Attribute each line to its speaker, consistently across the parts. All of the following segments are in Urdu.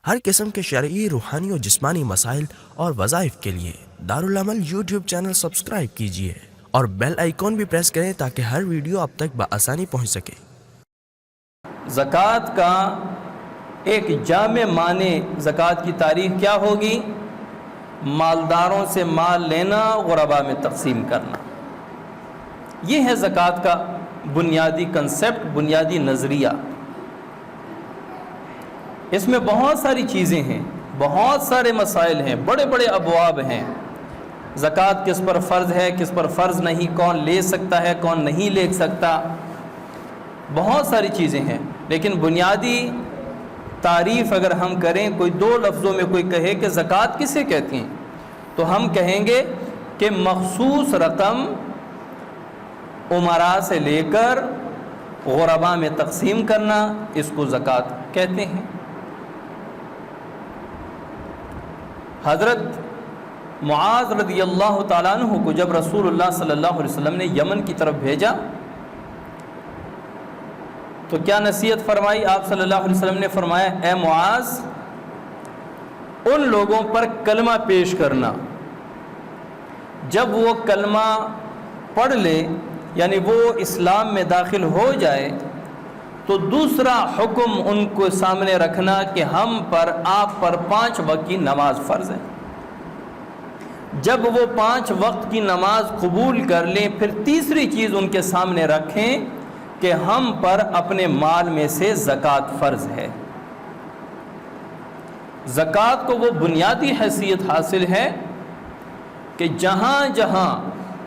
Speaker 1: ہر قسم کے شرعی، روحانی اور جسمانی مسائل اور وظائف کے لیے دارالعمل یوٹیوب چینل سبسکرائب کیجیے اور بیل آئیکن بھی پریس کریں تاکہ ہر ویڈیو آپ تک بآسانی پہنچ سکے۔
Speaker 2: زکوٰۃ کا ایک جامع معنی زکوٰۃ کی تعریف کیا ہوگی؟ مالداروں سے مال لینا، غرباء میں تقسیم کرنا۔ یہ ہے زکوٰۃ کا بنیادی کنسپٹ، بنیادی نظریہ۔ اس میں بہت ساری چیزیں ہیں، بہت سارے مسائل ہیں، بڑے بڑے ابواب ہیں۔ زکوٰۃ کس پر فرض ہے، کس پر فرض نہیں، کون لے سکتا ہے، کون نہیں لے سکتا، بہت ساری چیزیں ہیں۔ لیکن بنیادی تعریف اگر ہم کریں، کوئی دو لفظوں میں کوئی کہے کہ زکوٰۃ کسے کہتی ہیں، تو ہم کہیں گے کہ مخصوص رقم امراء سے لے کر غرباء میں تقسیم کرنا، اس کو زکوٰۃ کہتے ہیں۔ حضرت معاذ رضی اللہ تعالیٰ عنہ کو جب رسول اللہ صلی اللہ علیہ وسلم نے یمن کی طرف بھیجا تو کیا نصیحت فرمائی؟ آپ صلی اللہ علیہ وسلم نے فرمایا، اے معاذ، ان لوگوں پر کلمہ پیش کرنا، جب وہ کلمہ پڑھ لے، یعنی وہ اسلام میں داخل ہو جائے، تو دوسرا حکم ان کو سامنے رکھنا کہ ہم پر، آپ پر 5 وقت کی نماز فرض ہے۔ جب وہ 5 وقت کی نماز قبول کر لیں، پھر تیسری چیز ان کے سامنے رکھیں کہ ہم پر اپنے مال میں سے زکوٰۃ فرض ہے۔ زکوٰۃ کو وہ بنیادی حیثیت حاصل ہے کہ جہاں جہاں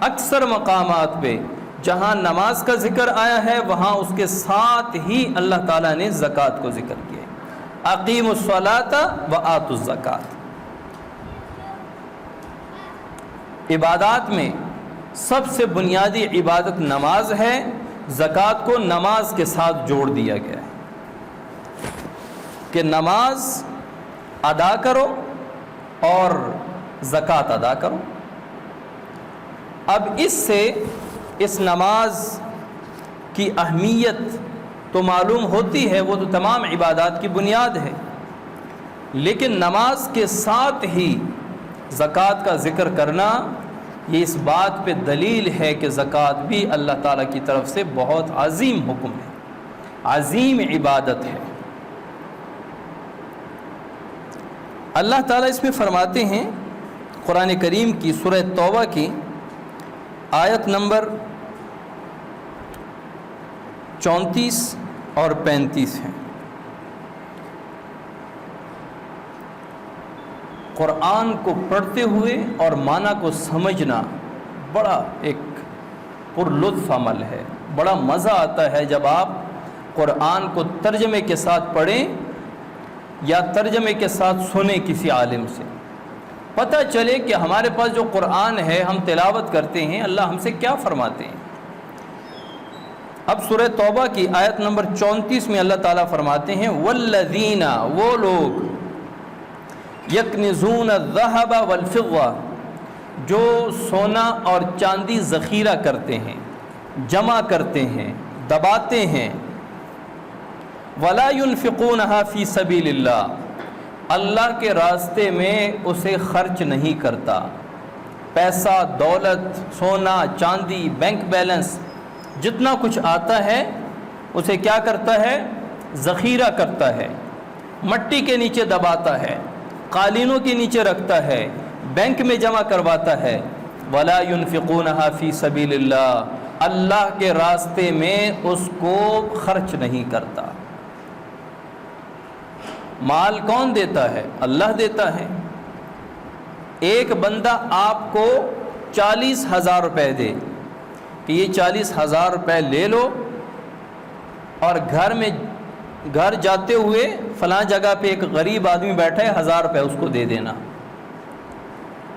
Speaker 2: اکثر مقامات پہ جہاں نماز کا ذکر آیا ہے، وہاں اس کے ساتھ ہی اللہ تعالیٰ نے زکوٰۃ کو ذکر کیا ہے۔ اقیموا الصلاۃ وآتوا الزکاۃ۔ عبادات میں سب سے بنیادی عبادت نماز ہے، زکوٰۃ کو نماز کے ساتھ جوڑ دیا گیا ہے کہ نماز ادا کرو اور زکوٰۃ ادا کرو۔ اب اس سے اس نماز کی اہمیت تو معلوم ہوتی ہے، وہ تو تمام عبادات کی بنیاد ہے، لیکن نماز کے ساتھ ہی زکوٰۃ کا ذکر کرنا، یہ اس بات پہ دلیل ہے کہ زکوٰۃ بھی اللہ تعالیٰ کی طرف سے بہت عظیم حکم ہے، عظیم عبادت ہے۔ اللہ تعالیٰ اس میں فرماتے ہیں، قرآن کریم کی سورہ توبہ کی آیت نمبر 34 اور 35 ہیں۔ قرآن کو پڑھتے ہوئے اور معنی کو سمجھنا بڑا ایک پرلطف عمل ہے، بڑا مزہ آتا ہے جب آپ قرآن کو ترجمے کے ساتھ پڑھیں یا ترجمے کے ساتھ سنیں کسی عالم سے، پتہ چلے کہ ہمارے پاس جو قرآن ہے، ہم تلاوت کرتے ہیں، اللہ ہم سے کیا فرماتے ہیں۔ اب سورہ توبہ کی آیت نمبر 34 میں اللہ تعالیٰ فرماتے ہیں، والذین، وہ لوگ، یکنزون الذہب والفضہ، جو سونا اور چاندی ذخیرہ کرتے ہیں، جمع کرتے ہیں، دباتے ہیں، ولا ينفقونها فی سبیل اللہ، اللہ کے راستے میں اسے خرچ نہیں کرتا، پیسہ، دولت، سونا، چاندی، بینک بیلنس، جتنا کچھ آتا ہے اسے کیا کرتا ہے؟ ذخیرہ کرتا ہے، مٹی کے نیچے دباتا ہے، قالینوں کے نیچے رکھتا ہے، بینک میں جمع کرواتا ہے۔ ولا ينفقونها فی سبیل اللہ، اللہ کے راستے میں اس کو خرچ نہیں کرتا۔ مال کون دیتا ہے؟ اللہ دیتا ہے۔ ایک بندہ آپ کو 40,000 روپے دے کہ یہ 40,000 روپے لے لو اور گھر جاتے ہوئے فلاں جگہ پہ ایک غریب آدمی بیٹھا ہے، 1000 روپے اس کو دے دینا،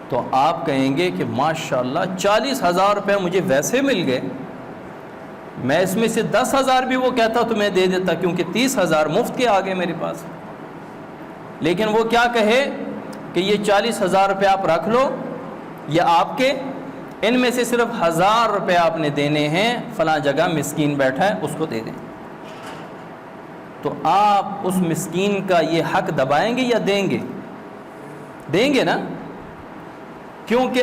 Speaker 2: تو آپ کہیں گے کہ ماشاءاللہ 40,000 روپے مجھے ویسے مل گئے، میں اس میں سے 10,000 بھی وہ کہتا تو میں دے دیتا، کیونکہ 30,000 مفت کے آ گئے میرے پاس۔ لیکن وہ کیا کہے کہ یہ 40,000 روپے آپ رکھ لو، یہ آپ کے، ان میں سے صرف 1000 روپے آپ نے دینے ہیں، فلاں جگہ مسکین بیٹھا ہے اس کو دے دیں۔ تو آپ اس مسکین کا یہ حق دبائیں گے یا دیں گے؟ دیں گے نا، کیونکہ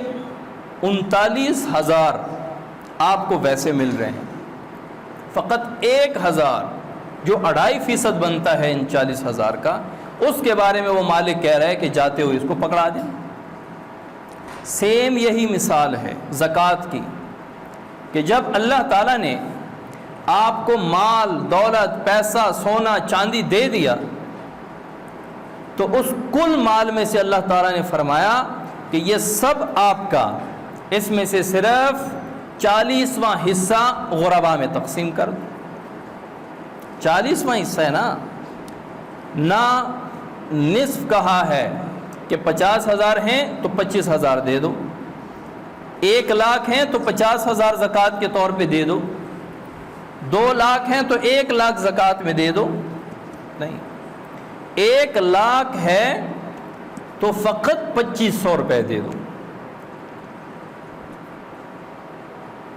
Speaker 2: 39,000 آپ کو ویسے مل رہے ہیں، فقط 1,000 جو 2.5% بنتا ہے ان 40,000 کا، اس کے بارے میں وہ مالک کہہ رہا ہے کہ جاتے ہوئے اس کو پکڑا دیں۔ سیم یہی مثال ہے زکوٰۃ کی، کہ جب اللہ تعالیٰ نے آپ کو مال، دولت، پیسہ، سونا، چاندی دے دیا تو اس کل مال میں سے اللہ تعالیٰ نے فرمایا کہ یہ سب آپ کا، اس میں سے صرف 40واں حصہ غربا میں تقسیم کر دو۔ 40واں حصہ ہے نہ نصف کہا ہے کہ 50,000 ہیں تو 25,000 دے دو، 1 لاکھ ہیں تو 50,000 زکوٰۃ کے طور پہ دے دو، 2 لاکھ ہیں تو 1 لاکھ زکوٰۃ میں دے دو، نہیں، 1 لاکھ ہے تو فقط 2,500 روپے دے دو،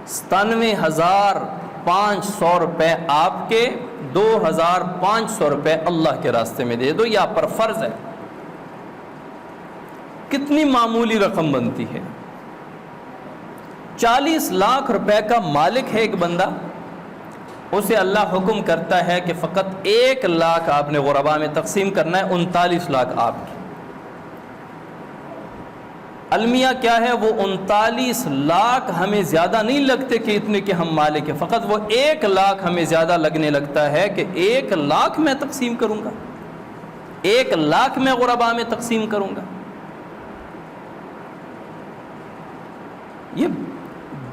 Speaker 2: 97,500 روپے آپ کے، 2,500 روپے اللہ کے راستے میں دے دو، یہ آپ پر فرض ہے۔ کتنی معمولی رقم بنتی ہے؟ 40 لاکھ روپے کا مالک ہے ایک بندہ، اسے اللہ حکم کرتا ہے کہ فقط 1 لاکھ آپ نے غربا میں تقسیم کرنا ہے، 39 لاکھ آپ کی۔ المیہ کیا ہے؟ وہ 39 لاکھ ہمیں زیادہ نہیں لگتے کہ اتنے کہ ہم مالک ہیں، فقط وہ 1 لاکھ ہمیں زیادہ لگنے لگتا ہے کہ 1 لاکھ میں تقسیم کروں گا، 1 لاکھ میں غربا میں تقسیم کروں گا۔ یہ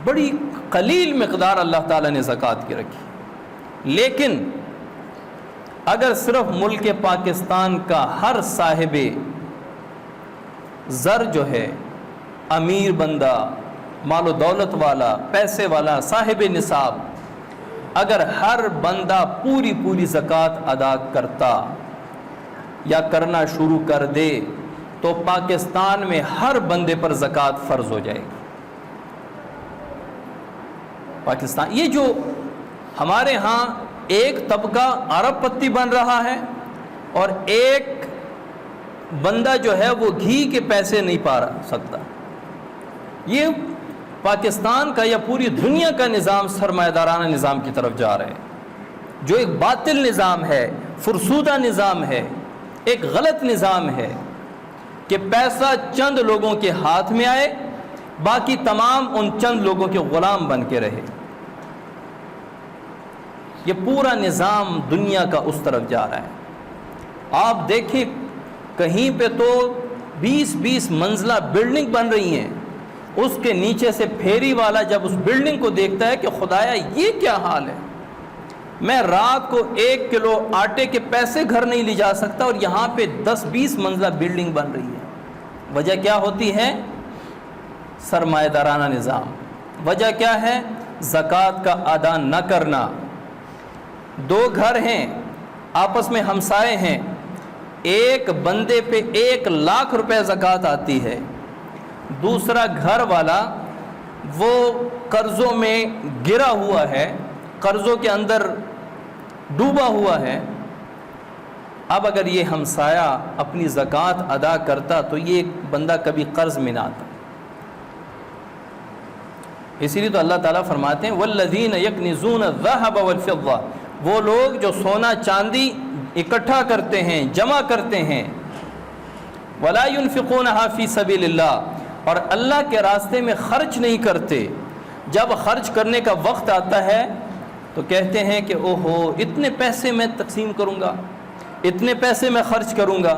Speaker 2: بڑی قلیل مقدار اللہ تعالیٰ نے زکوٰۃ کی رکھی، لیکن اگر صرف ملک پاکستان کا ہر صاحب زر جو ہے، امیر بندہ، مال و دولت والا، پیسے والا، صاحب نصاب، اگر ہر بندہ پوری زکوٰۃ ادا کرتا یا کرنا شروع کر دے تو پاکستان میں ہر بندے پر زکوٰۃ فرض ہو جائے گی۔ پاکستان، یہ جو ہمارے ہاں ایک طبقہ ارب پتی بن رہا ہے اور ایک بندہ جو ہے وہ گھی کے پیسے نہیں پا سکتا، یہ پاکستان کا یا پوری دنیا کا نظام سرمایہ دارانہ نظام کی طرف جا رہا ہے، جو ایک باطل نظام ہے، فرسودہ نظام ہے، ایک غلط نظام ہے کہ پیسہ چند لوگوں کے ہاتھ میں آئے، باقی تمام ان چند لوگوں کے غلام بن کے رہے۔ یہ پورا نظام دنیا کا اس طرف جا رہا ہے۔ آپ دیکھیں کہیں پہ تو 20 منزلہ بلڈنگ بن رہی ہیں، اس کے نیچے سے پھیری والا جب اس بلڈنگ کو دیکھتا ہے کہ خدایا یہ کیا حال ہے، میں رات کو 1 کلو آٹے کے پیسے گھر نہیں لے جا سکتا اور یہاں پہ 10-20 منزلہ بلڈنگ بن رہی ہے۔ وجہ کیا ہوتی ہے؟ سرمایہ دارانہ نظام۔ وجہ کیا ہے؟ زکوٰۃ کا ادا نہ کرنا۔ 2 گھر ہیں، آپس میں ہمسائے ہیں، ایک بندے پہ 1 لاکھ روپے زکوٰۃ آتی ہے، دوسرا گھر والا وہ قرضوں میں گرا ہوا ہے، قرضوں کے اندر ڈوبا ہوا ہے۔ اب اگر یہ ہمسایہ اپنی زکوٰۃ ادا کرتا تو یہ بندہ کبھی قرض میں نہ آتا۔ اسی لیے تو اللہ تعالیٰ فرماتے ہیں وَالَّذِينَ يَكْنِزُونَ الذَّهَبَ وَالْفِضَّةَ، وہ لوگ جو سونا چاندی اکٹھا کرتے ہیں، جمع کرتے ہیں، وَلَا يُنْفِقُونَهَا فِي سَبِيلِ اللَّهِ، اور اللہ کے راستے میں خرچ نہیں کرتے، جب خرچ کرنے کا وقت آتا ہے تو کہتے ہیں کہ اوہو اتنے پیسے میں تقسیم کروں گا، اتنے پیسے میں خرچ کروں گا۔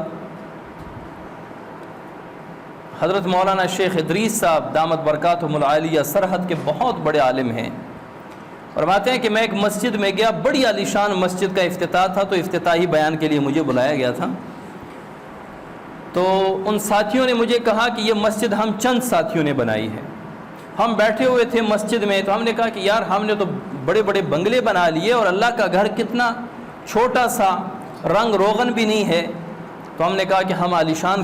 Speaker 2: حضرت مولانا شیخ ادریس صاحب دامت برکاتہم العالیہ سرحد کے بہت بڑے عالم ہیں، فرماتے ہیں کہ میں ایک مسجد میں گیا، بڑی عالیشان مسجد کا افتتاح تھا، تو افتتاحی بیان کے لیے مجھے بلایا گیا تھا۔ تو ان ساتھیوں نے مجھے کہا کہ یہ مسجد ہم چند ساتھیوں نے بنائی ہے۔ ہم بیٹھے ہوئے تھے مسجد میں، تو ہم نے کہا کہ یار ہم نے تو بڑے بڑے بنگلے بنا لیے اور اللہ کا گھر کتنا چھوٹا سا، رنگ روغن بھی نہیں ہے۔ تو ہم نے کہا کہ ہم عالیشان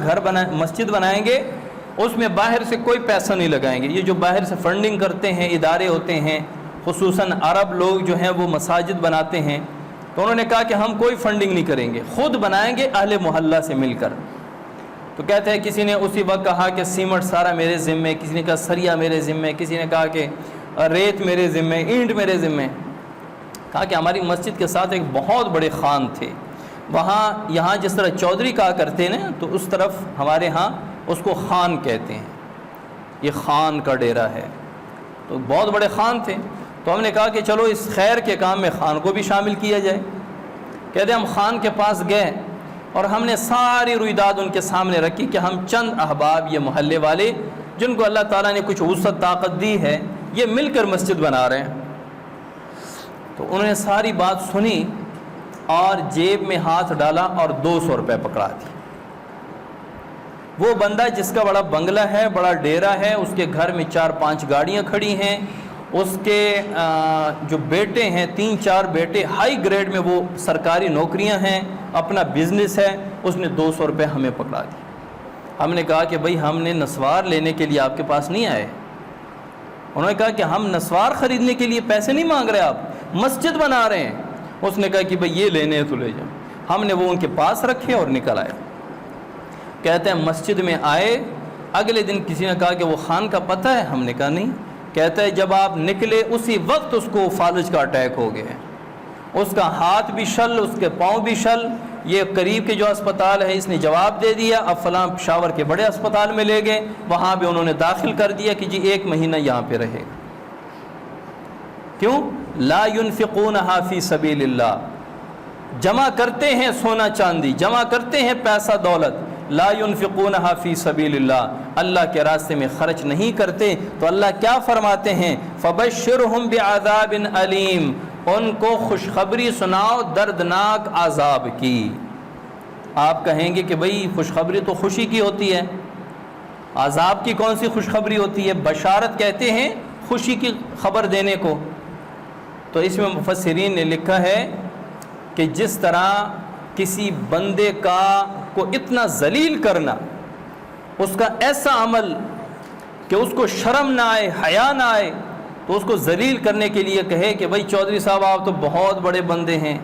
Speaker 2: مسجد بنائیں گے، اس میں باہر سے کوئی پیسہ نہیں لگائیں گے۔ یہ جو باہر سے فنڈنگ کرتے ہیں ادارے ہوتے ہیں، خصوصاً عرب لوگ جو ہیں وہ مساجد بناتے ہیں، تو انہوں نے کہا کہ ہم کوئی فنڈنگ نہیں کریں گے، خود بنائیں گے اہل محلہ سے مل کر۔ تو کہتے ہیں کسی نے اسی وقت کہا کہ سیمنٹ سارا میرے ذمے، کسی نے کہا سریا میرے ذمے، کسی نے کہا کہ ریت میرے ذمے، اینٹ میرے ذمے۔ کہا کہ ہماری مسجد کے ساتھ ایک بہت بڑے خان تھے، وہاں یہاں جس طرح چودھری کہا کرتے ہیں تو اس طرف ہمارے ہاں اس کو خان کہتے ہیں، یہ خان کا ڈیرا ہے، تو بہت بڑے خان تھے۔ تو ہم نے کہا کہ چلو اس خیر کے کام میں خان کو بھی شامل کیا جائے۔ کہتے ہیں ہم خان کے پاس گئے اور ہم نے ساری رویداد ان کے سامنے رکھی کہ ہم چند احباب یہ محلے والے جن کو اللہ تعالیٰ نے کچھ وسعت طاقت دی ہے، یہ مل کر مسجد بنا رہے ہیں۔ تو انہوں نے ساری بات سنی اور جیب میں ہاتھ ڈالا اور 200 روپے پکڑا دی۔ وہ بندہ جس کا بڑا بنگلہ ہے، بڑا ڈیرا ہے، اس کے گھر میں 4-5 گاڑیاں کھڑی ہیں، اس کے جو بیٹے ہیں 3-4 بیٹے ہائی گریڈ میں وہ سرکاری نوکریاں ہیں، اپنا بزنس ہے، اس نے 200 روپے ہمیں پکڑا دی۔ ہم نے کہا کہ بھائی ہم نے نسوار لینے کے لیے آپ کے پاس نہیں آئے۔ انہوں نے کہا کہ ہم نسوار خریدنے کے لیے پیسے نہیں مانگ رہے، آپ مسجد بنا رہے ہیں۔ اس نے کہا کہ بھائی یہ لینے تو لے جاؤ۔ ہم نے وہ ان کے پاس رکھے اور نکل آئے۔ کہتے ہیں مسجد میں آئے، اگلے دن کسی نے کہا کہ وہ خان کا پتہ ہے؟ ہم نے کہا نہیں۔ کہتا ہے جب آپ نکلے اسی وقت اس کو فالج کا اٹیک ہو گیا، اس کا ہاتھ بھی شل، اس کے پاؤں بھی شل، یہ قریب کے جو اسپتال ہے اس نے جواب دے دیا، اب فلاں پشاور کے بڑے اسپتال میں لے گئے، وہاں بھی انہوں نے داخل کر دیا کہ جی 1 مہینہ یہاں پہ رہے گا۔ کیوں؟ لا ينفقونها فی سبیل اللہ، جمع کرتے ہیں سونا چاندی، جمع کرتے ہیں پیسہ دولت، لا ينفقونها فی سبیل اللہ، اللہ کے راستے میں خرچ نہیں کرتے۔ تو اللہ کیا فرماتے ہیں؟ فبشرہم بعذاب علیم، ان کو خوشخبری سناؤ دردناک عذاب کی۔ آپ کہیں گے کہ بھئی خوشخبری تو خوشی کی ہوتی ہے، عذاب کی کون سی خوشخبری ہوتی ہے؟ بشارت کہتے ہیں خوشی کی خبر دینے کو۔ تو اس میں مفسرین نے لکھا ہے کہ جس طرح کسی بندے کو اتنا ذلیل کرنا، اس کا ایسا عمل کہ اس کو شرم نہ آئے، حیا نہ آئے، تو اس کو ذلیل کرنے کے لیے کہے کہ بھائی چودھری صاحب آپ تو بہت بڑے بندے ہیں،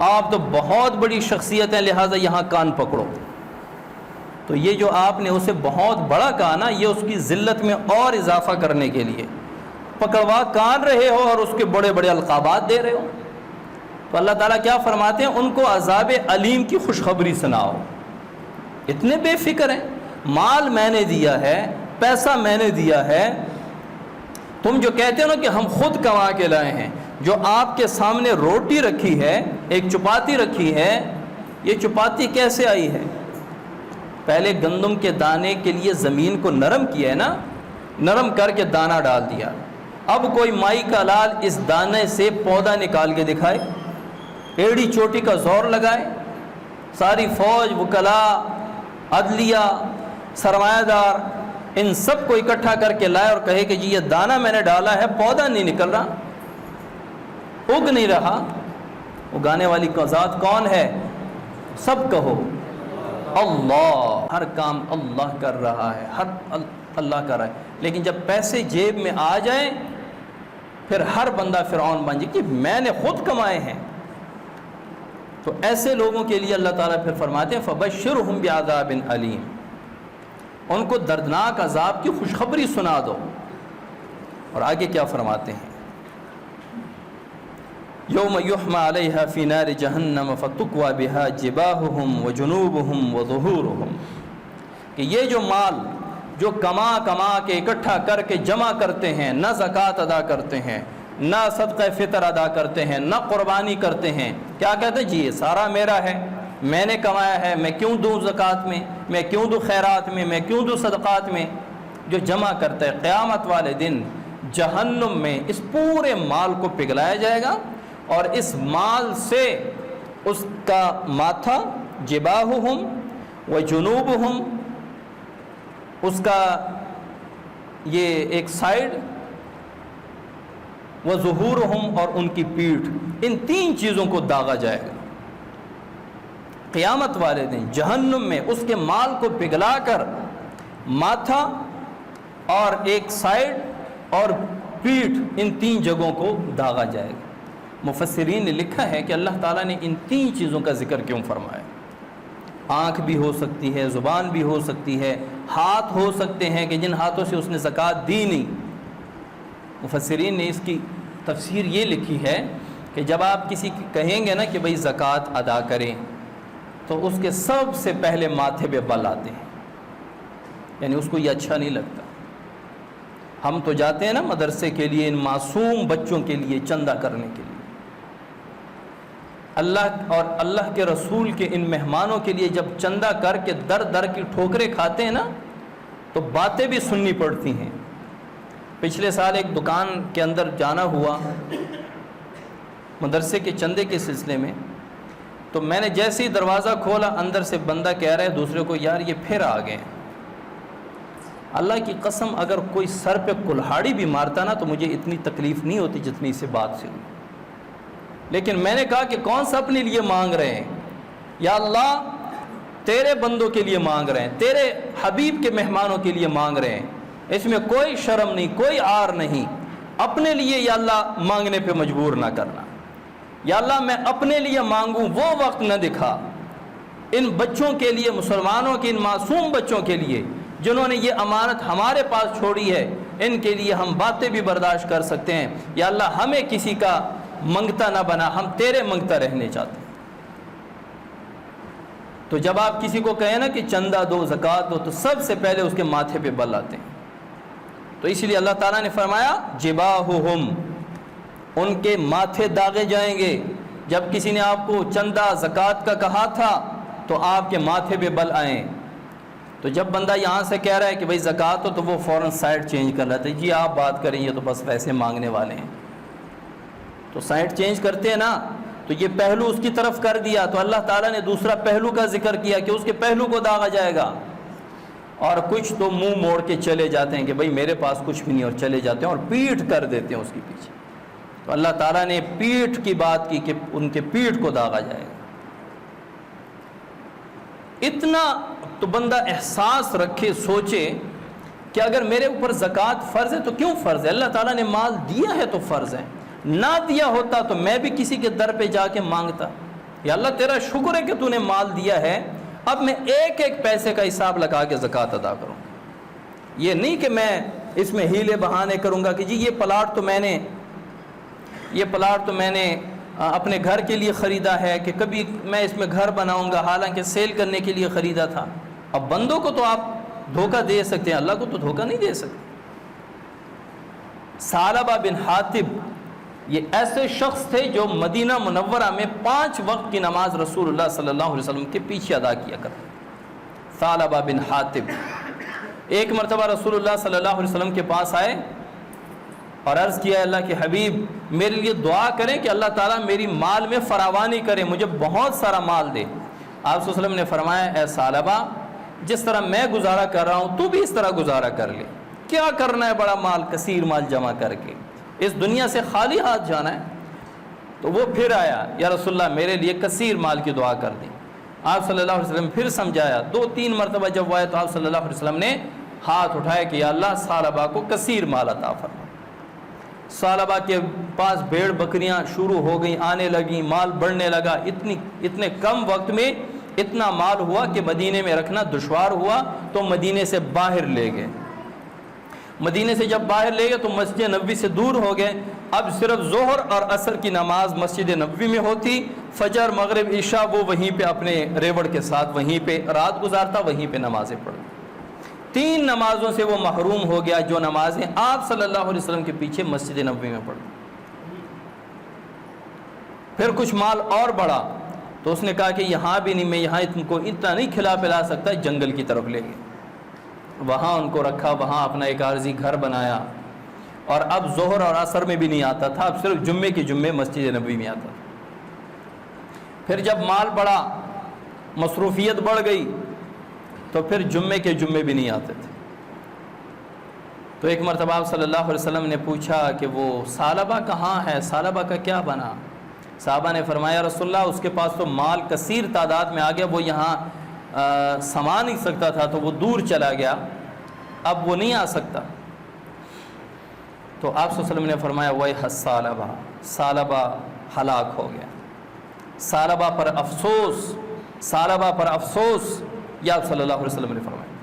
Speaker 2: آپ تو بہت بڑی شخصیت ہیں، لہٰذا یہاں کان پکڑو۔ تو یہ جو آپ نے اسے بہت بڑا کہا نا، یہ اس کی ذلت میں اور اضافہ کرنے کے لیے پکڑوا کان رہے ہو اور اس کے بڑے بڑے القابات دے رہے ہو۔ تو اللہ تعالیٰ کیا فرماتے ہیں؟ ان کو عذاب علیم کی خوشخبری سناؤ۔ اتنے بے فکر ہیں، مال میں نے دیا ہے، پیسہ میں نے دیا ہے، تم جو کہتے ہو نا کہ ہم خود کما کے لائے ہیں، جو آپ کے سامنے روٹی رکھی ہے، ایک چپاتی رکھی ہے، یہ چپاتی کیسے آئی ہے؟ پہلے گندم کے دانے کے لیے زمین کو نرم کیا ہے نا، نرم کر کے دانہ ڈال دیا، اب کوئی مائی کا لال اس دانے سے پودا نکال کے دکھائے، ایڑی چوٹی کا زور لگائے، ساری فوج، وکلاء، عدلیہ، سرمایہ دار، ان سب کو اکٹھا کر کے لائے اور کہے کہ جی یہ دانہ میں نے ڈالا ہے، پودا نہیں نکل رہا، اگ نہیں رہا، اگانے والی ذات کون ہے؟ سب کہو اللہ، ہر کام اللہ کر رہا ہے، ہر اللہ کر رہا ہے۔ لیکن جب پیسے جیب میں آ جائیں پھر ہر بندہ فرعون بن جائے کہ میں نے خود کمائے ہیں۔ تو ایسے لوگوں کے لیے اللہ تعالیٰ پھر فرماتے ہیں فبشرہم بعذاب علیم، ان کو دردناک عذاب کی خوشخبری سنا دو۔ اور آگے کیا فرماتے ہیں؟ یوم یحمی علیہا فی نار جہنم فتکوی بہا جباہہم وجنوبہم وظہورہم، کہ یہ جو مال جو کما کے اکٹھا کر کے جمع کرتے ہیں، نہ زکوٰۃ ادا کرتے ہیں، نہ صدقہ فطر ادا کرتے ہیں، نہ قربانی کرتے ہیں، کیا کہتے ہیں؟ جی یہ سارا میرا ہے، میں نے کمایا ہے، میں کیوں دوں زکوٰۃ میں، میں کیوں دوں خیرات میں، میں کیوں دوں صدقات میں؟ جو جمع کرتا ہے قیامت والے دن جہنم میں اس پورے مال کو پگھلایا جائے گا، اور اس مال سے اس کا ماتھا، جباہہم وجنوبہم، اس کا یہ ایک سائیڈ، وظہورہم، اور ان کی پیٹھ، ان 3 چیزوں کو داغا جائے گا قیامت والے دن جہنم میں۔ اس کے مال کو پگھلا کر ماتھا اور ایک سائیڈ اور پیٹھ، ان 3 جگہوں کو داغا جائے گا۔ مفسرین نے لکھا ہے کہ اللہ تعالیٰ نے ان 3 چیزوں کا ذکر کیوں فرمایا؟ آنکھ بھی ہو سکتی ہے، زبان بھی ہو سکتی ہے، ہاتھ ہو سکتے ہیں کہ جن ہاتھوں سے اس نے زکوٰۃ دی نہیں۔ مفسرین نے اس کی تفسیر یہ لکھی ہے کہ جب آپ کسی کی کہیں گے نا کہ بھئی زکوٰۃ ادا کریں، تو اس کے سب سے پہلے ماتھے پہ بل آتے ہیں، یعنی اس کو یہ اچھا نہیں لگتا۔ ہم تو جاتے ہیں نا مدرسے کے لیے ان معصوم بچوں کے لیے چندہ کرنے کے لیے، اللہ اور اللہ کے رسول کے ان مہمانوں کے لیے جب چندہ کر کے در در کی ٹھوکریں کھاتے ہیں نا تو باتیں بھی سننی پڑتی ہیں۔ پچھلے سال ایک دکان کے اندر جانا ہوا مدرسے کے چندے کے سلسلے میں، تو میں نے جیسے ہی دروازہ کھولا اندر سے بندہ کہہ رہا ہے دوسرے کو، یار یہ پھر آ گئے ہیں۔ اللہ کی قسم اگر کوئی سر پہ کلہاڑی بھی مارتا نا تو مجھے اتنی تکلیف نہیں ہوتی جتنی سے بات سے ہوئی، لیکن میں نے کہا کہ کون سا اپنے لیے مانگ رہے ہیں؟ یا اللہ تیرے بندوں کے لیے مانگ رہے ہیں، تیرے حبیب کے مہمانوں کے لیے مانگ رہے ہیں، اس میں کوئی شرم نہیں، کوئی عار نہیں، اپنے لیے یا اللہ مانگنے پہ مجبور نہ کرنا۔ یا اللہ میں اپنے لیے مانگوں وہ وقت نہ دکھا، ان بچوں کے لیے، مسلمانوں کے ان معصوم بچوں کے لیے جنہوں نے یہ امانت ہمارے پاس چھوڑی ہے، ان کے لیے ہم باتیں بھی برداشت کر سکتے ہیں۔ یا اللہ ہمیں کسی کا منگتا نہ بنا، ہم تیرے منگتا رہنے چاہتے ہیں۔ تو جب آپ کسی کو کہیں نا کہ چندہ دو، زکوٰۃ دو، تو سب سے پہلے اس کے ماتھے پہ بل آتے ہیں۔ تو اس لیے اللہ تعالیٰ نے فرمایا جباہہم، ان کے ماتھے داغے جائیں گے۔ جب کسی نے آپ کو چندہ زکوٰۃ کا کہا تھا تو آپ کے ماتھے پہ بل آئیں۔ تو جب بندہ یہاں سے کہہ رہا ہے کہ بھئی زکوٰۃ ہو، تو وہ فوراً سائڈ چینج کر لیتے ہیں، جی آپ بات کریں یہ تو بس ویسے مانگنے والے ہیں، تو سائڈ چینج کرتے ہیں نا، تو یہ پہلو اس کی طرف کر دیا، تو اللہ تعالیٰ نے دوسرا پہلو کا ذکر کیا کہ اس کے پہلو کو داغا جائے گا۔ اور کچھ تو منہ موڑ کے چلے جاتے ہیں کہ بھئی میرے پاس کچھ بھی نہیں، اور چلے جاتے ہیں اور پیٹھ کر دیتے ہیں اس کے پیچھے۔ تو اللہ تعالیٰ نے پیٹھ کی بات کی کہ ان کے پیٹھ کو داغا جائے گا۔ اتنا تو بندہ احساس رکھے، سوچے کہ اگر میرے اوپر زکوٰۃ فرض ہے تو کیوں فرض ہے؟ اللہ تعالیٰ نے مال دیا ہے تو فرض ہے، نہ دیا ہوتا تو میں بھی کسی کے در پہ جا کے مانگتا۔ یا اللہ تیرا شکر ہے کہ تو نے مال دیا ہے، اب میں ایک ایک پیسے کا حساب لگا کے زکوٰۃ ادا کروں۔ یہ نہیں کہ میں اس میں ہیلے بہانے کروں گا کہ جی یہ پلاٹ تو میں نے اپنے گھر کے لیے خریدا ہے، کہ کبھی میں اس میں گھر بناؤں گا، حالانکہ سیل کرنے کے لیے خریدا تھا۔ اب بندوں کو تو آپ دھوکہ دے سکتے ہیں، اللہ کو تو دھوکہ نہیں دے سکتے۔ ثعلبہ بن حاطب یہ ایسے شخص تھے جو مدینہ منورہ میں 5 وقت کی نماز رسول اللہ صلی اللہ علیہ وسلم کے پیچھے ادا کیا کرتے۔ ثعلبہ بن حاطب ایک مرتبہ رسول اللہ صلی اللہ علیہ وسلم کے پاس آئے اور عرض کیا، اللہ کے حبیب میرے لیے دعا کریں کہ اللہ تعالیٰ میری مال میں فراوانی کرے، مجھے بہت سارا مال دے۔ آپ صلی اللہ علیہ وسلم نے فرمایا، اے ثعلبہ جس طرح میں گزارا کر رہا ہوں تو بھی اس طرح گزارا کر لے، کیا کرنا ہے بڑا مال، کثیر مال جمع کر کے اس دنیا سے خالی ہاتھ جانا ہے۔ تو وہ پھر آیا، یا رسول اللہ میرے لیے کثیر مال کی دعا کر دیں۔ آپ صلی اللہ علیہ وسلم پھر سمجھایا، 2-3 مرتبہ جب وہ آئے تو آپ صلی اللہ علیہ وسلم نے ہاتھ اٹھایا کہ یا اللہ ثعلبہ کو کثیر مال عطا فرما۔ ثعلبہ کے پاس بھیڑ بکریاں شروع ہو گئیں، آنے لگیں، مال بڑھنے لگا، اتنے کم وقت میں اتنا مال ہوا کہ مدینے میں رکھنا دشوار ہوا، تو مدینے سے باہر لے گئے۔ مدینے سے جب باہر لے گئے تو مسجد نبوی سے دور ہو گئے، اب صرف ظہر اور عصر کی نماز مسجد نبوی میں ہوتی، فجر مغرب عشاء وہ وہیں پہ اپنے ریوڑ کے ساتھ وہیں پہ رات گزارتا، وہیں پہ نمازیں پڑھتا۔ 3 نمازوں سے وہ محروم ہو گیا جو نمازیں آپ صلی اللہ علیہ وسلم کے پیچھے مسجد نبوی میں پڑھتے۔ پھر کچھ مال اور بڑھا تو اس نے کہا کہ یہاں بھی نہیں، میں یہاں ان کو اتنا نہیں کھلا پلا سکتا، جنگل کی طرف لے گئے، وہاں ان کو رکھا، وہاں اپنا ایک عارضی گھر بنایا، اور اب ظہر اور عصر میں بھی نہیں آتا تھا، اب صرف جمعے کے جمعے مسجد نبوی میں آتا تھا۔ پھر جب مال بڑھا، مصروفیت بڑھ گئی، تو پھر جمعے کے جمعے بھی نہیں آتے تھے۔ تو ایک مرتبہ آپ صلی اللہ علیہ وسلم نے پوچھا کہ وہ ثعلبہ کہاں ہے، ثعلبہ کا کیا بنا؟ صحابہ نے فرمایا رسول اللہ اس کے پاس تو مال کثیر تعداد میں آ گیا، وہ یہاں سما نہیں سکتا تھا تو وہ دور چلا گیا، اب وہ نہیں آ سکتا۔ تو آپ صلی اللہ علیہ وسلم نے فرمایا وَيْحَ الثَّعْلَبَةُ، ثعلبہ ہلاک ہو گیا۔ ثعلبہ پر افسوس، ثعلبہ پر افسوس، یہ آپ صلی اللہ علیہ وسلم نے فرمایا۔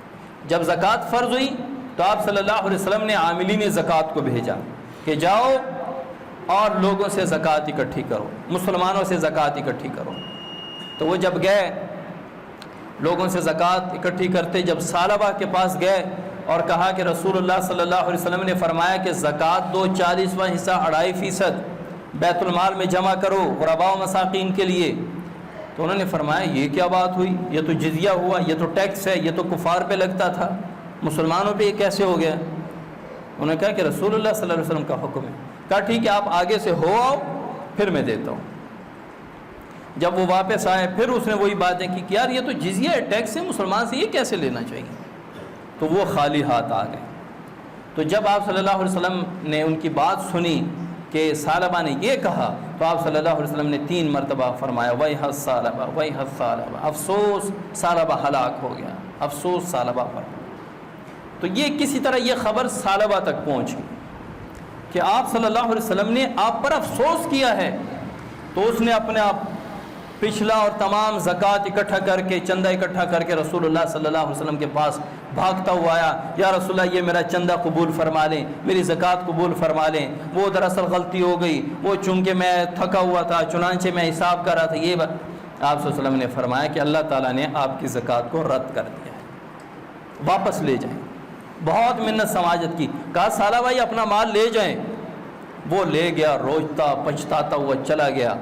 Speaker 2: جب زکوٰۃ فرض ہوئی تو آپ صلی اللہ علیہ وسلم نے عاملین زکوٰۃ کو بھیجا کہ جاؤ اور لوگوں سے زکوٰۃ اکٹھی کرو، مسلمانوں سے زکوٰۃ اکٹھی کرو۔ تو وہ جب گئے لوگوں سے زکوٰۃ اکٹھی کرتے، جب ثعلبہ کے پاس گئے اور کہا کہ رسول اللہ صلی اللہ علیہ وسلم نے فرمایا کہ زکوٰۃ دو، 40واں حصہ 2.5% بیت المال میں جمع کرو غرباء و مساکین کے لیے، تو انہوں نے فرمایا یہ کیا بات ہوئی، یہ تو جزیہ ہوا، یہ تو ٹیکس ہے، یہ تو کفار پہ لگتا تھا، مسلمانوں پہ یہ کیسے ہو گیا؟ انہوں نے کہا کہ رسول اللہ صلی اللہ علیہ وسلم کا حکم ہے۔ کہا ٹھیک ہے آپ آگے سے ہو آؤ پھر میں دیتا ہوں۔ جب وہ واپس آئے پھر اس نے وہی باتیں کی کہ یار یہ تو جزیہ ہے، ٹیکس ہے، مسلمان سے یہ کیسے لینا چاہیے؟ تو وہ خالی ہاتھ آ گئے۔ تو جب آپ صلی اللہ علیہ وسلم نے ان کی بات سنی کہ ثعلبہ نے یہ کہا تو آپ صلی اللہ علیہ وسلم نے 3 مرتبہ فرمایا وَيْحَ ثعلبہ وَيْحَ ثعلبہ، افسوس ثعلبہ ہلاک ہو گیا، افسوس ثعلبہ پر۔ تو یہ کسی طرح یہ خبر ثعلبہ تک پہنچی کہ آپ صلی اللہ علیہ وسلم نے آپ پر افسوس کیا ہے، تو اس نے اپنے آپ پچھلا اور تمام زکوٰۃ اکٹھا کر کے، چندہ اکٹھا کر کے رسول اللہ صلی اللہ علیہ وسلم کے پاس بھاگتا ہوا آیا، یا رسول اللہ یہ میرا چندہ قبول فرما لیں، میری زکوٰۃ قبول فرما لیں، وہ دراصل غلطی ہو گئی، وہ چونکہ میں تھکا ہوا تھا چنانچہ میں حساب کر رہا تھا یہ آپ صلی اللہ علیہ وسلم نے فرمایا کہ اللہ تعالیٰ نے آپ کی زکوٰۃ کو رد کر دیا ہے، واپس لے جائیں۔ بہت منت سماجت کی، کہا ثعلبہ یہ اپنا مال لے جائیں، وہ لے گیا، روجتا پچھتاتا ہوا چلا گیا۔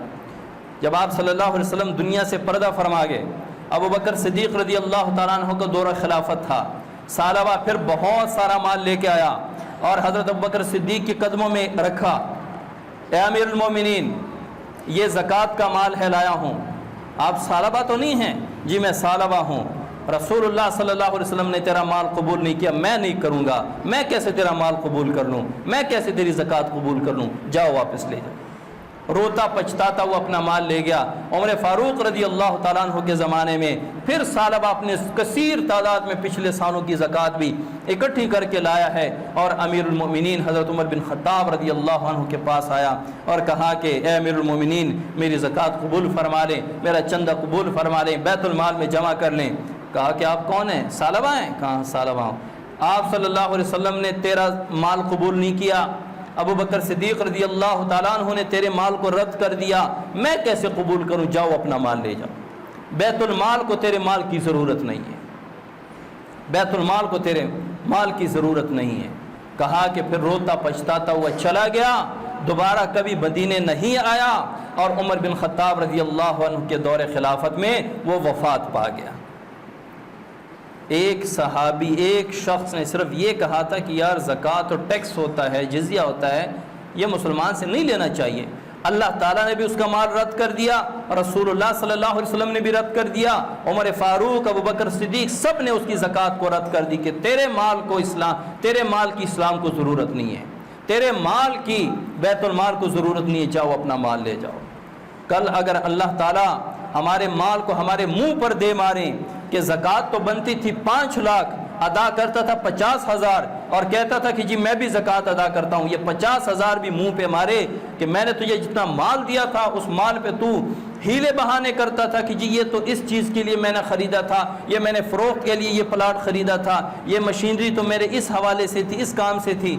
Speaker 2: جب آپ صلی اللہ علیہ وسلم دنیا سے پردہ فرما گئے، ابو بکر صدیق رضی اللہ تعالیٰ عنہ کا دورہ خلافت تھا، ثعلبہ پھر بہت سارا مال لے کے آیا اور حضرت ابو بکر صدیق کے قدموں میں رکھا، اے امیر المومنین یہ زکوٰۃ کا مال ہے لایا ہوں۔ آپ ثعلبہ تو نہیں ہیں؟ جی میں ثعلبہ ہوں، رسول اللہ صلی اللہ علیہ وسلم نے تیرا مال قبول نہیں کیا، میں نہیں کروں گا، میں کیسے تیرا مال قبول کر لوں، میں کیسے تیری زکوٰۃ قبول کر لوں، جاؤ واپس لے جاؤ۔ روتا پچھتاتا وہ اپنا مال لے گیا۔ عمر فاروق رضی اللہ تعالیٰ عنہ کے زمانے میں پھر ثعلبہ اپنے کثیر تعداد میں پچھلے سالوں کی زکوٰۃ بھی اکٹھی کر کے لایا ہے، اور امیر المؤمنین حضرت عمر بن خطاب رضی اللہ عنہ کے پاس آیا اور کہا کہ اے امیر المؤمنین میری زکوٰۃ قبول فرما لیں، میرا چندہ قبول فرما لیں، بیت المال میں جمع کر لیں۔ کہا کہ آپ کون ہیں؟ ثعلبہ ہیں؟ کہاں ثعلبہ ہوں۔ آپ صلی اللہ علیہ وسلم نے تیرا مال قبول نہیں کیا، ابو بکر صدیق رضی اللہ تعالیٰ عنہ نے تیرے مال کو رد کر دیا، میں کیسے قبول کروں، جاؤ اپنا مال لے جاؤ۔ بیت المال کو تیرے مال کی ضرورت نہیں ہے، بیت المال کو تیرے مال کی ضرورت نہیں ہے۔ کہا کہ پھر روتا پچھتاتا ہوا چلا گیا، دوبارہ کبھی مدینے نہیں آیا، اور عمر بن خطاب رضی اللہ عنہ کے دور خلافت میں وہ وفات پا گیا۔ ایک صحابی، ایک شخص نے صرف یہ کہا تھا کہ یار زکوٰۃ اور ٹیکس ہوتا ہے، جزیہ ہوتا ہے، یہ مسلمان سے نہیں لینا چاہیے۔ اللہ تعالیٰ نے بھی اس کا مال رد کر دیا، رسول اللہ صلی اللہ علیہ وسلم نے بھی رد کر دیا، عمر فاروق، ابو بکر صدیق سب نے اس کی زکوٰۃ کو رد کر دی کہ تیرے مال کی اسلام کو ضرورت نہیں ہے، تیرے مال کی بیت المال کو ضرورت نہیں ہے، جاؤ اپنا مال لے جاؤ۔ کل اگر اللہ تعالیٰ ہمارے مال کو ہمارے منہ پر دے ماریں کہ زکوٰۃ تو بنتی تھی 5 لاکھ، ادا کرتا تھا 50,000 اور کہتا تھا کہ جی میں بھی زکوٰۃ ادا کرتا ہوں، یہ 50,000 بھی منہ پہ مارے کہ میں نے تجھے جتنا مال دیا تھا اس مال پہ تو ہیلے بہانے کرتا تھا کہ جی یہ تو اس چیز کے لیے میں نے خریدا تھا، یہ میں نے فروخت کے لیے یہ پلاٹ خریدا تھا، یہ مشینری تو میرے اس حوالے سے تھی، اس کام سے تھی۔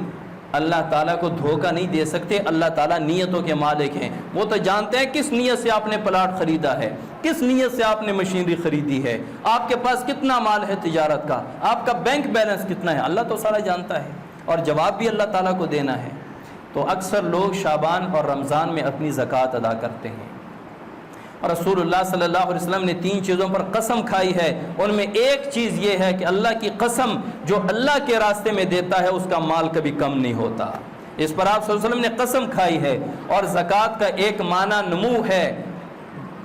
Speaker 2: اللہ تعالیٰ کو دھوکہ نہیں دے سکتے، اللہ تعالیٰ نیتوں کے مالک ہیں، وہ تو جانتے ہیں کس نیت سے آپ نے پلاٹ خریدا ہے، کس نیت سے آپ نے مشینری خریدی ہے، آپ کے پاس کتنا مال ہے تجارت کا، آپ کا بینک بیلنس کتنا ہے، اللہ تو سارا جانتا ہے، اور جواب بھی اللہ تعالیٰ کو دینا ہے۔ تو اکثر لوگ شعبان اور رمضان میں اپنی زکوٰۃ ادا کرتے ہیں، اور رسول اللہ صلی اللہ علیہ وسلم نے 3 چیزوں پر قسم کھائی ہے، ان میں ایک چیز یہ ہے کہ اللہ کی قسم جو اللہ کے راستے میں دیتا ہے اس کا مال کبھی کم نہیں ہوتا، اس پر آپ صلی اللہ علیہ وسلم نے قسم کھائی ہے۔ اور زکوٰۃ کا ایک معنی نمو ہے،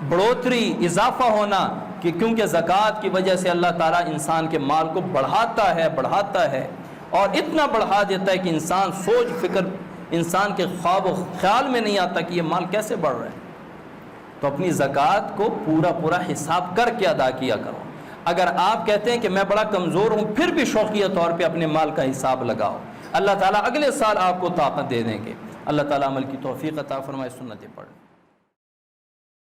Speaker 2: بڑھوتری، اضافہ ہونا، کہ کیونکہ زکوٰۃ کی وجہ سے اللہ تعالیٰ انسان کے مال کو بڑھاتا ہے اور اتنا بڑھا دیتا ہے کہ انسان سوچ فکر، انسان کے خواب و خیال میں نہیں آتا کہ یہ مال کیسے بڑھ رہا ہے۔ تو اپنی زکوٰۃ کو پورا حساب کر کے ادا کیا کرو۔ اگر آپ کہتے ہیں کہ میں بڑا کمزور ہوں، پھر بھی شوقیہ طور پہ اپنے مال کا حساب لگاؤ، اللہ تعالیٰ اگلے سال آپ کو طاقت دے دیں گے۔ اللہ تعالیٰ عمل کی توفیق عطا فرمائے۔ سنتیں پڑھ